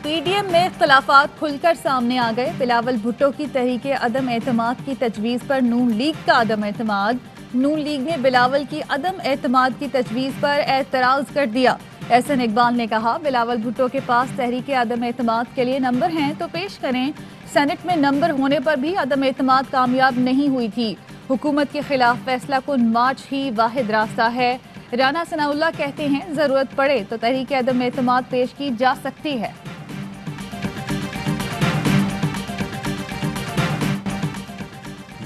P D M میں اختلافات کھل کر سامنے آ گئے۔ بلاول بھٹو کی تحریک عدم اعتماد کی تجویز پر نون لیگ کا عدم اعتماد۔ نون لیگ نے بلاول کی عدم اعتماد کی تجویز پر اعتراض کر دیا۔ احسن اقبال نے کہا بلاول بھٹو کے پاس تحریک عدم اعتماد کے لیے نمبر ہیں تو پیش کریں۔ سینٹ میں نمبر ہونے پر بھی عدم اعتماد کامیاب نہیں ہوئی تھی۔ حکومت کے خلاف فیصلہ کن مارچ ہی واحد راستہ ہے۔ رانا ثناء اللہ کہتے ہیں ضرورت پڑے تو تحریک عدم اعتماد پیش کی جا سکتی ہے۔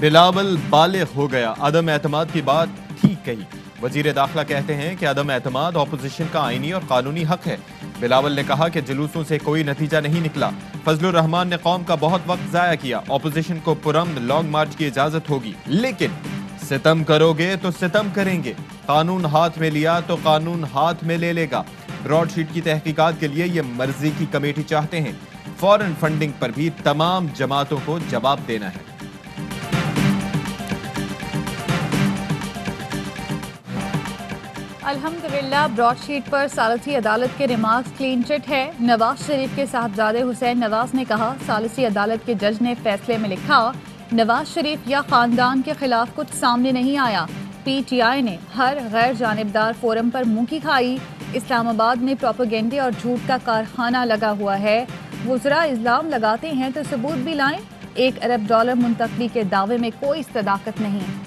بلاول بالغ ہو گیا، عدم اعتماد کی بات ٹھیک کہی۔ وزیر داخلہ کہتے ہیں کہ عدم اعتماد اپوزیشن کا آئینی اور قانونی حق ہے۔ بلاول نے کہا کہ جلوسوں سے کوئی نتیجہ نہیں نکلا۔ فضل الرحمان نے قوم کا بہت وقت ضائع کیا۔ اپوزیشن کو پرامن لانگ مارچ کی اجازت ہوگی، لیکن ستم کرو گے تو ستم کریں گے۔ قانون ہاتھ میں لیا تو قانون ہاتھ میں لے لے گا۔ براڈ شیٹ کی تحقیقات کے لیے یہ مرضی کی کمیٹی چاہتے ہیں۔ فورن فنڈنگ پر بھی تمام جماعتوں کو جواب دینا ہے۔ الحمدللہ براڈ شیٹ پر ثالثی عدالت کے ریمارکس کلین چٹ ہے۔ نواز شریف کے صاحبزادے حسین نواز نے کہا ثالثی عدالت کے جج نے فیصلے میں لکھا نواز شریف یا خاندان کے خلاف کچھ سامنے نہیں آیا۔ پی ٹی آئی نے ہر غیر جانبدار فورم پر منہ کی کھائی۔ اسلام آباد میں پروپیگنڈے اور جھوٹ کا کارخانہ لگا ہوا ہے۔ وزراء الزام لگاتے ہیں تو ثبوت بھی لائیں۔ $1 ارب منتقلی کے دعوے میں کوئی صداقت نہیں۔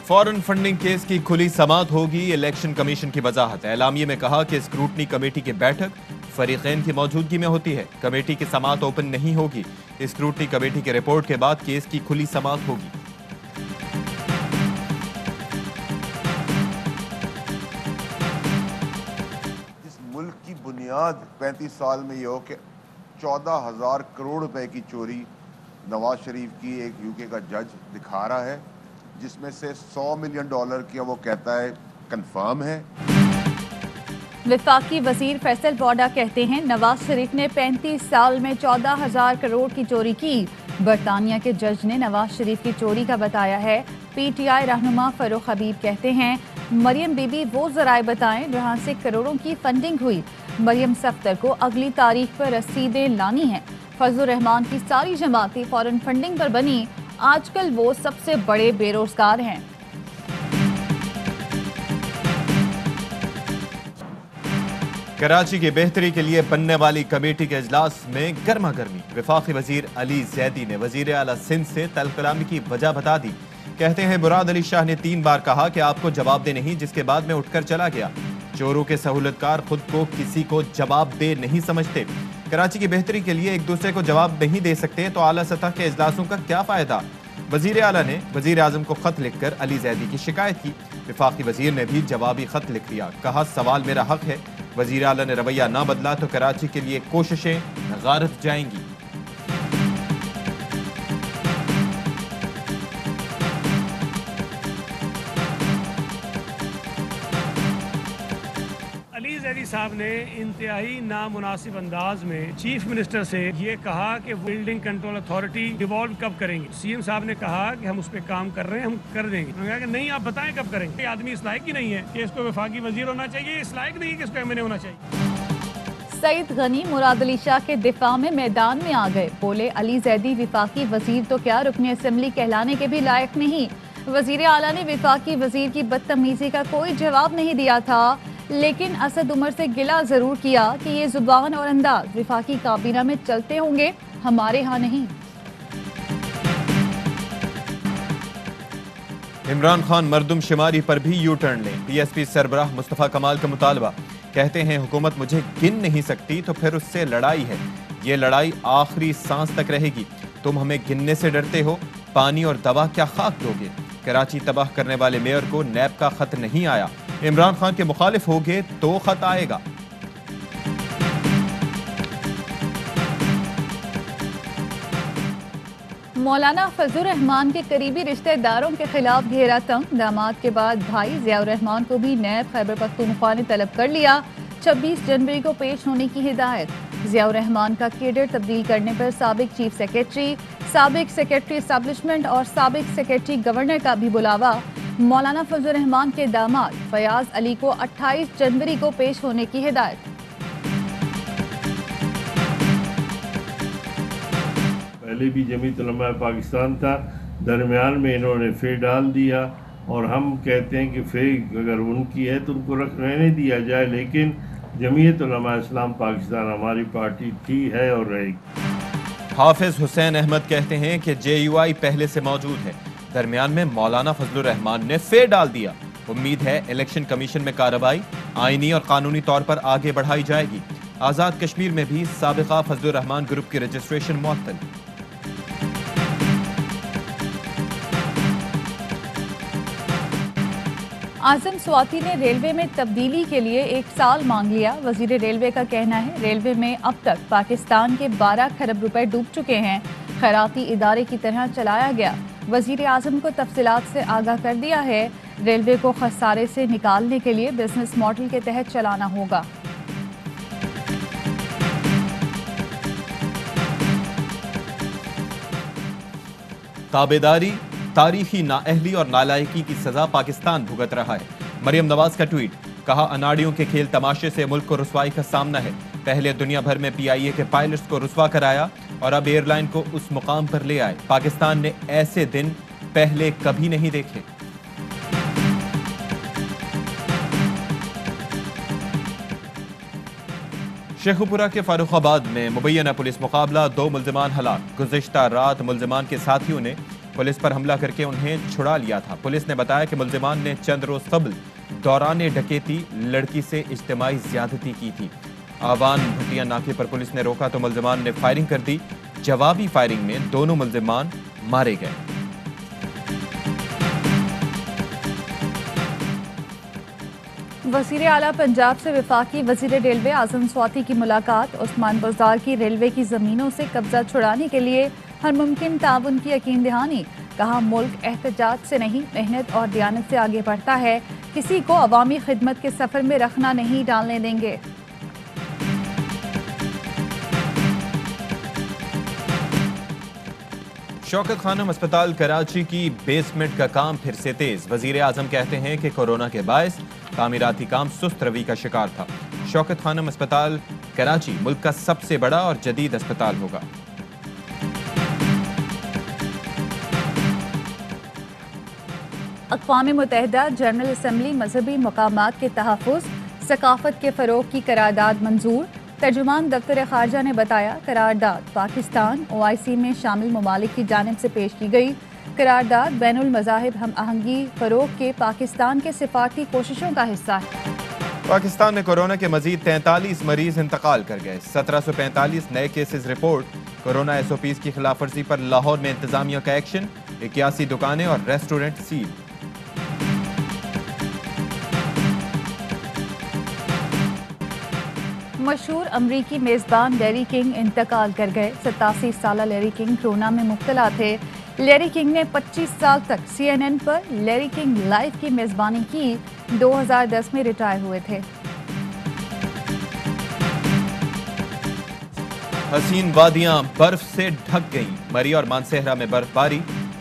فورن فنڈنگ کیس کی کھلی سماعت ہوگی۔ الیکشن کمیشن کی وضاحت۔ اعلامیے میں کہا کہ اسکروٹنی کمیٹی کی بیٹھک فریقین کی موجودگی میں ہوتی ہے۔ کمیٹی کی سماعت اوپن نہیں ہوگی۔ اسکروٹنی کمیٹی کی رپورٹ کے بعد کیس کی کھلی سماعت ہوگی۔ اس ملک کی بنیاد 35 سال میں یہ ہو کہ 14,000 کروڑ روپے کی چوری نواز شریف کی ایک یو کے کا جج دکھا رہا ہے، جس میں سے $100 ملین کی وہ کہتا ہے کنفرم ہے۔ وفاقی وزیر فیصل بوڈا کہتے ہیں نواز شریف نے 35 سال میں 14,000 کروڑ کی چوری کی۔ برطانیہ کے جج نے نواز شریف کی چوری کا بتایا ہے۔ پی ٹی آئی رہنما فاروق حبیب کہتے ہیں مریم بی بی وہ ذرائع بتائیں جہاں سے کروڑوں کی فنڈنگ ہوئی۔ مریم صفدر کو اگلی تاریخ پر رسیدیں لانی ہیں۔ فضل الرحمان کی ساری جماعتیں فورن فنڈنگ پر بنی۔ آج کل وہ سب سے بڑے بے روزگار ہیں۔ کراچی کی بہتری کے لیے بننے والی کمیٹی کے اجلاس میں گرما گرمی۔ وفاقی وزیر علی زیدی نے وزیر اعلیٰ سندھ سے طلب کلامی کی وجہ بتا دی۔ کہتے ہیں مراد علی شاہ نے 3 بار کہا کہ آپ کو جواب دے نہیں، جس کے بعد میں اٹھ کر چلا گیا۔ چوروں کے سہولتکار خود کو کسی کو جواب دے نہیں سمجھتے۔ کراچی کی بہتری کے لیے ایک دوسرے کو جواب نہیں دے سکتے تو اعلیٰ سطح کے اجلاسوں کا کیا فائدہ؟ وزیر اعلیٰ نے وزیر اعظم کو خط لکھ کر علی زیدی کی شکایت کی۔ وفاقی وزیر نے بھی جوابی خط لکھ دیا۔ کہا سوال میرا حق ہے، وزیر اعلیٰ نے رویہ نہ بدلا تو کراچی کے لیے کوششیں غارت جائیں گی۔ علی زیدی صاحب نے انتہائی نامناسب انداز میں چیف منسٹر سے یہ کہا کہ بلڈنگ کنٹرول اتھارٹی ڈیوالو کب کریں گے۔ سی ایم صاحب نے کہا کہ ہم اس پہ کام کر رہے ہیں، ہم کر دیں گے۔ انہوں نے کہا کہ نہیں، آپ بتائیں کب کریں گے۔ یہ آدمی اس لائق ہی نہیں ہے کہ اس کو وفاقی وزیر ہونا چاہیے، اس لائق نہیں ہے کہ اس کو ایم این اے ہونا چاہیے۔ سعید غنی مراد علی شاہ کے دفاع میں میدان میں آ گئے۔ بولے علی زیدی وفاقی وزیر تو کیا رکن اسمبلی کہلانے کے بھی لائق نہیں۔ وزیر اعلیٰ نے وفاقی وزیر کی بدتمیزی کا کوئی جواب نہیں دیا تھا، لیکن اسد عمر سے گلہ ضرور کیا کہ یہ زبان اور انداز وفاقی کابینہ میں چلتے ہوں گے، ہمارے ہاں نہیں۔ عمران خان مردم شماری پر بھی یو ٹرن لیں۔ پی ایس پی سربراہ مصطفیٰ کمال کا مطالبہ۔ کہتے ہیں حکومت مجھے گن نہیں سکتی تو پھر اس سے لڑائی ہے، یہ لڑائی آخری سانس تک رہے گی۔ تم ہمیں گننے سے ڈرتے ہو، پانی اور دوا کیا خاک دو گے؟ کراچی تباہ کرنے والے میئر کو نیب کا خط نہیں آیا۔ عمران خان کے مخالف ہوگے تو خط آئے گا۔ مولانا فضل الرحمان کے قریبی رشتہ داروں کے خلاف گھیرا تنگ۔ داماد کے بعد بھائی ضیاء الرحمان کو بھی نیب خیبر پختونخوا نے طلب کر لیا۔ 26 جنوری کو پیش ہونے کی ہدایت۔ ضیاء الرحمان کا کیڈر تبدیل کرنے پر سابق چیف سیکریٹری، سابق سیکریٹری اسٹیبلشمنٹ اور سابق سیکریٹری گورنر کا بھی بلاوا۔ مولانا فضل الرحمان کے داماد فیاض علی کو 28 جنوری کو پیش ہونے کی ہدایت۔ پہلے بھی جمعیت علماء پاکستان تھا، درمیان میں انہوں نے فے ڈال دیا، اور ہم کہتے ہیں کہ فے اگر ان کی ہے تو ان کو رہنے دیا جائے، لیکن جمعیت علماء اسلام پاکستان ہماری پارٹی تھی، ہے اور رہے گی۔ حافظ حسین احمد کہتے ہیں کہ JUI پہلے سے موجود ہے، درمیان میں مولانا فضل الرحمان نے فے ڈال دیا۔ امید ہے الیکشن کمیشن میں کارروائی آئینی اور قانونی طور پر آگے بڑھائی جائے گی۔ آزاد کشمیر میں بھی سابقہ فضل الرحمان گروپ کی رجسٹریشن معطل۔ اعظم سواتی نے ریلوے میں تبدیلی کے لیے 1 سال مانگ لیا۔ وزیر ریلوے کا کہنا ہے ریلوے میں اب تک پاکستان کے 12 کھرب روپے ڈوب چکے ہیں، خیراتی ادارے کی طرح چلایا گیا۔ وزیر اعظم کو تفصیلات سے آگاہ کر دیا ہے، ریلوے کو خسارے سے نکالنے کے لیے بزنس ماڈل کے تحت چلانا ہوگا۔ تابعداری، تاریخی نااہلی اور نالائقی کی سزا پاکستان بھگت رہا ہے۔ مریم نواز کا ٹویٹ، کہا اناڑیوں کے کھیل تماشے سے ملک کو رسوائی کا سامنا ہے۔ پہلے دنیا بھر میں PIA کے پائلٹس کو رسوا کرایا اور اب ایئر لائن کو اس مقام پر لے آئے۔ پاکستان نے ایسے دن پہلے کبھی نہیں دیکھے۔ شیخوپورہ کے فاروق آباد میں مبینہ پولیس مقابلہ، 2 ملزمان ہلاک۔ گزشتہ رات ملزمان کے ساتھیوں نے پولیس پر حملہ کر کے انہیں چھڑا لیا تھا۔ پولیس نے بتایا کہ ملزمان نے چند روز قبل دوران ڈکیتی لڑکی سے اجتماعی زیادتی کی تھی۔ آوان بھٹیا ناکے پر پولیس نے روکا تو ملزمان نے فائرنگ کر دی۔ جوابی فائرنگ میں دونوں ملزمان مارے گئے۔ وزیر اعلیٰ پنجاب سے وفاقی وزیر ریلوے اعظم سواتی کی ملاقات۔ عثمان بازار کی ریلوے کی زمینوں سے قبضہ چھڑانے کے لیے ہر ممکن تعاون کی یقین دہانی۔ کہا ملک احتجاج سے نہیں، محنت اور دیانت سے آگے بڑھتا ہے، کسی کو عوامی خدمت کے سفر میں رکھنا نہیں ڈالنے دیں گے۔ شوکت خانم اسپتال کراچی کی بیسمنٹ کا کام پھر سے تیز۔ وزیر اعظم کہتے ہیں کہ کورونا کے باعث تعمیراتی کام سست روی کا شکار تھا۔ شوکت خانم اسپتال کراچی ملک کا سب سے بڑا اور جدید اسپتال ہوگا۔ اقوام متحدہ جنرل اسمبلی مذہبی مقامات کے تحفظ، ثقافت کے فروغ کی قرارداد منظور۔ ترجمان دفتر خارجہ نے بتایا قرارداد پاکستان OIC میں شامل ممالک کی جانب سے پیش کی گئی۔ قرارداد بین المذاہب ہم آہنگی فروغ کے پاکستان کے سفارتی کوششوں کا حصہ ہے۔ پاکستان میں کورونا کے مزید 43 مریض انتقال کر گئے۔ 1745 نئے کیسز رپورٹ۔ کورونا SOPs کی خلاف ورزی پر لاہور میں انتظامیہ کا ایکشن، 81 دکانیں اور ریسٹورنٹ سیل۔ مشہور امریکی میزبان لیری کنگ انتقال کر گئے۔ 87 سالہ لیری کنگ کورونا میں مبتلا تھے۔ لیری کنگ نے 25 سال تک CNN پر لیری کنگ لائیو کی میزبانی کی۔ 2010 میں ریٹائر ہوئے تھے۔ حسین وادیاں برف سے ڈھک گئیں۔ مری اور مانسہرہ میں برف باری،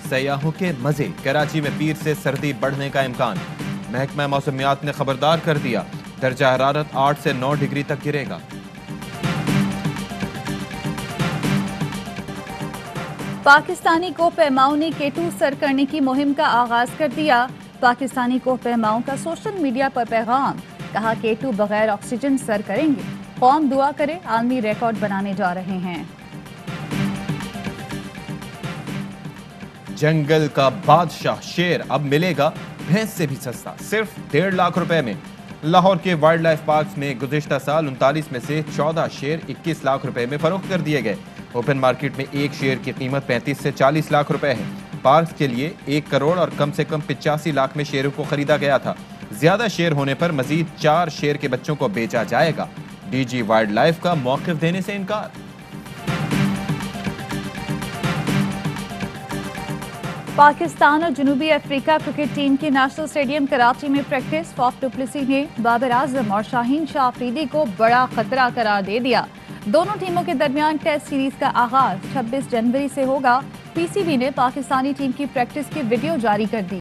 سیاحوں کے مزے۔ کراچی میں پیر سے سردی بڑھنے کا امکان۔ محکمہ موسمیات نے خبردار کر دیا، درجہ حرارت 8 سے 9 ڈگری تک گرے گا۔ پاکستانی کوہ پیماؤں نے K2 سر کرنے کی مہم کا آغاز کر دیا۔ پاکستانی کوہ پیماؤں کا سوشل میڈیا پر پیغام، کہا K2 بغیر آکسیجن سر کریں گے، قوم دعا کرے، عالمی ریکارڈ بنانے جا رہے ہیں۔ جنگل کا بادشاہ شیر اب ملے گا بھینس سے بھی سستا، صرف 1.5 لاکھ روپے میں۔ لاہور کے وائلڈ لائف پارکس میں گزشتہ سال 39 میں سے 14 شیر 21 لاکھ روپے میں فروخت کر دیے گئے۔ اوپن مارکیٹ میں ایک شیر کی قیمت 35 سے 40 لاکھ روپے ہے۔ پارکس کے لیے 1 کروڑ اور کم سے کم 85 لاکھ میں شیروں کو خریدا گیا تھا۔ زیادہ شیر ہونے پر مزید 4 شیر کے بچوں کو بیچا جائے گا۔ DG وائلڈ لائف کا موقف دینے سے انکار۔ پاکستان اور جنوبی افریقہ کرکٹ ٹیم کی نیشنل اسٹیڈیم کراچی میں پریکٹس۔ فاف ڈوپلیسی نے بابر اعظم اور شاہین شاہ آفریدی کو بڑا خطرہ قرار دے دیا۔ دونوں ٹیموں کے درمیان ٹیسٹ سیریز کا آغاز 26 جنوری سے ہوگا۔ PCB نے پاکستانی ٹیم کی پریکٹس کی ویڈیو جاری کر دی۔